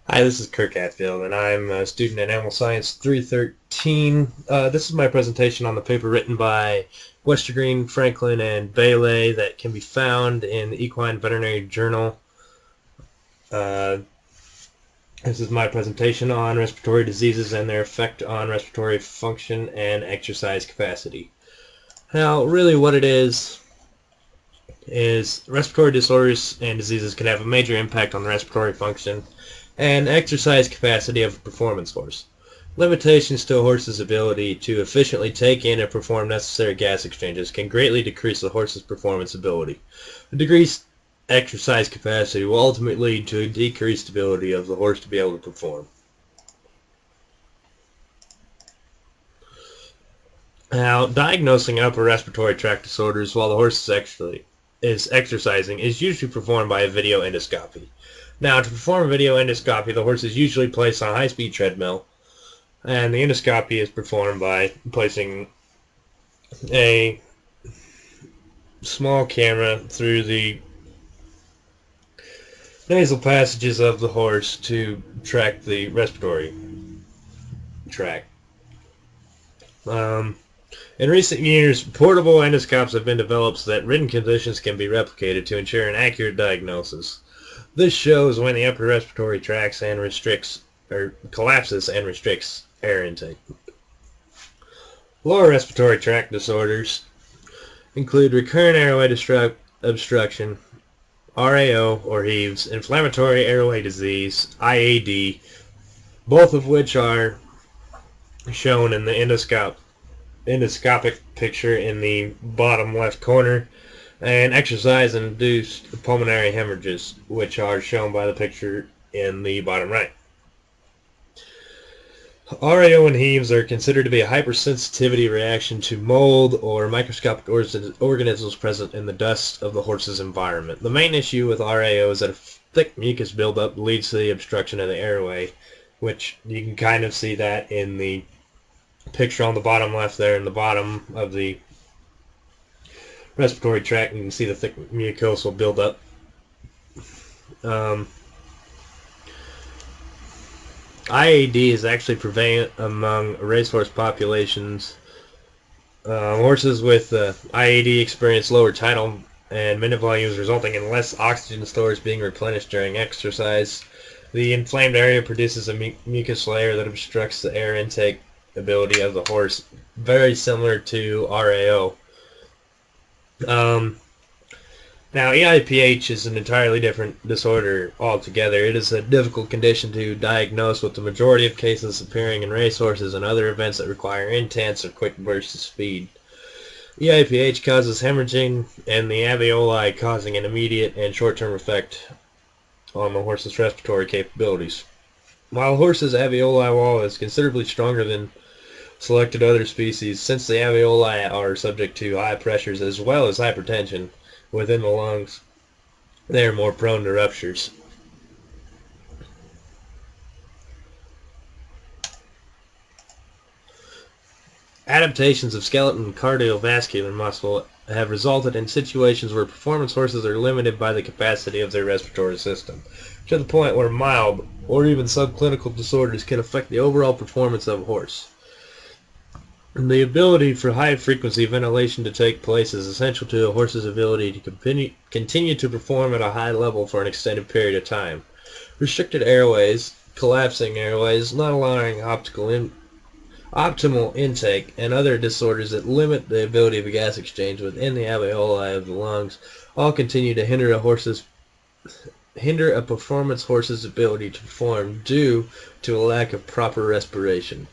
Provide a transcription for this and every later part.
Hi, this is Kirk Hatfield, and I'm a student at Animal Science 313. This is my presentation on the paper written by Westergreen, Franklin, and Bailey that can be found in the Equine Veterinary Journal. Uh, this is my presentation on respiratory diseases and their effect on respiratory function and exercise capacity. Now, really what it is respiratory disorders and diseases can have a major impact on the respiratory function and exercise capacity of a performance horse. Limitations to a horse's ability to efficiently take in and perform necessary gas exchanges can greatly decrease the horse's performance ability. A decreased exercise capacity will ultimately lead to a decreased ability of the horse to be able to perform. Now, diagnosing upper respiratory tract disorders while the horse is exercising is usually performed by a video endoscopy. Now, to perform a video endoscopy, the horse is usually placed on a high-speed treadmill, and the endoscopy is performed by placing a small camera through the nasal passages of the horse to track the respiratory tract. In recent years, portable endoscopes have been developed so that written conditions can be replicated to ensure an accurate diagnosis. This shows when the upper respiratory tract collapses and restricts air intake. Lower respiratory tract disorders include recurrent airway obstruction, RAO or heaves, inflammatory airway disease, IAD, both of which are shown in the endoscopic picture in the bottom left corner, and exercise-induced pulmonary hemorrhages, which are shown by the picture in the bottom right. RAO and heaves are considered to be a hypersensitivity reaction to mold or microscopic organisms present in the dust of the horse's environment. The main issue with RAO is that a thick mucus buildup leads to the obstruction of the airway, which you can kind of see that in the picture on the bottom left there in the bottom of the respiratory tract. You can see the thick mucosal buildup. IAD is actually prevalent among racehorse populations. Horses with IAD experience lower tidal and minute volumes, resulting in less oxygen stores being replenished during exercise. The inflamed area produces a mucus layer that obstructs the air intake ability of the horse, very similar to RAO. Now, EIPH is an entirely different disorder altogether. It is a difficult condition to diagnose, with the majority of cases appearing in racehorses and other events that require intense or quick bursts of speed. EIPH causes hemorrhaging and the alveoli, causing an immediate and short-term effect on the horse's respiratory capabilities. While a horse's alveoli wall is considerably stronger than selected other species, since the alveoli are subject to high pressures as well as hypertension within the lungs, they are more prone to ruptures. Adaptations of skeleton cardiovascular muscle have resulted in situations where performance horses are limited by the capacity of their respiratory system, to the point where mild or even subclinical disorders can affect the overall performance of a horse. The ability for high-frequency ventilation to take place is essential to a horse's ability to continue to perform at a high level for an extended period of time. Restricted airways, collapsing airways, not allowing optimal intake, and other disorders that limit the ability of gas exchange within the alveoli of the lungs all continue to hinder a performance horse's ability to perform due to a lack of proper respiration.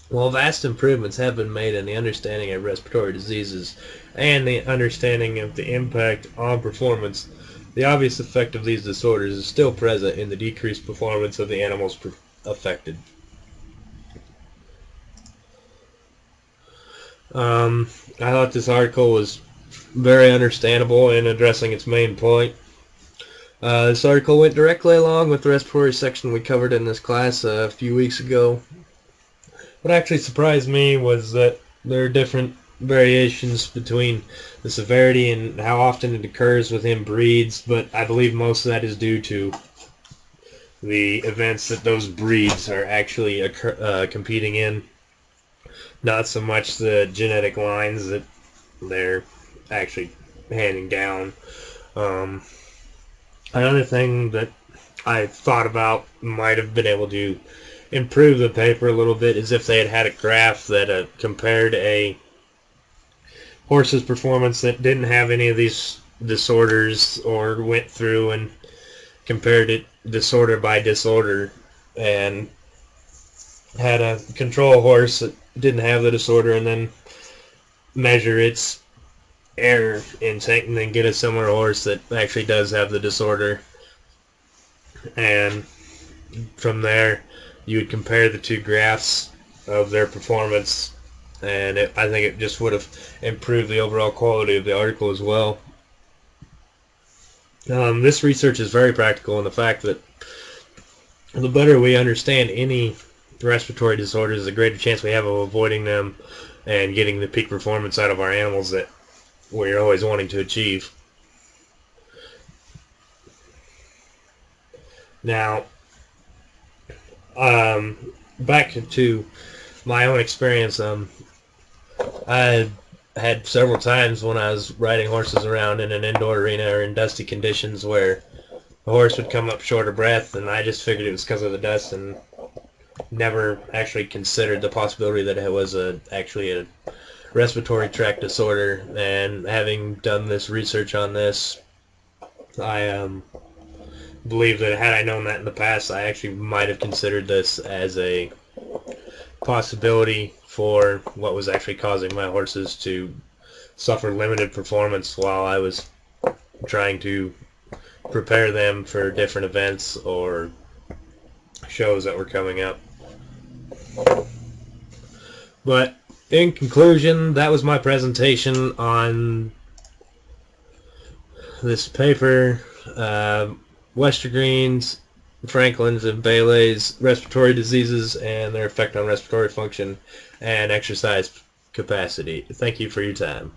While vast improvements have been made in the understanding of respiratory diseases and the understanding of the impact on performance, the obvious effect of these disorders is still present in the decreased performance of the animals affected. I thought this article was very understandable in addressing its main point. This article went directly along with the respiratory section we covered in this class a few weeks ago. What actually surprised me was that there are different variations between the severity and how often it occurs within breeds, but I believe most of that is due to the events that those breeds are actually competing in, not so much the genetic lines that they're actually handing down. Um, Another thing that I thought about might have been able to improve the paper a little bit is if they had had a graph that compared a horse's performance that didn't have any of these disorders, or went through and compared it disorder by disorder, and had a control horse that didn't have the disorder, and then measure its error intake, and then get a similar horse that actually does have the disorder, and from there you would compare the two graphs of their performance, and I think it just would have improved the overall quality of the article as well. This research is very practical in the fact that the better we understand any respiratory disorders, the greater chance we have of avoiding them and getting the peak performance out of our animals that we're always wanting to achieve. Now, back to my own experience, I had several times when I was riding horses around in an indoor arena or in dusty conditions where the horse would come up short of breath, and I just figured it was because of the dust and never actually considered the possibility that it was actually a respiratory tract disorder. And having done this research on this, I believe that had I known that in the past, I actually might have considered this as a possibility for what was actually causing my horses to suffer limited performance while I was trying to prepare them for different events or shows that were coming up. But in conclusion, that was my presentation on this paper, Westergreen's, Franklin's, and Bailey's respiratory diseases and their effect on respiratory function and exercise capacity. Thank you for your time.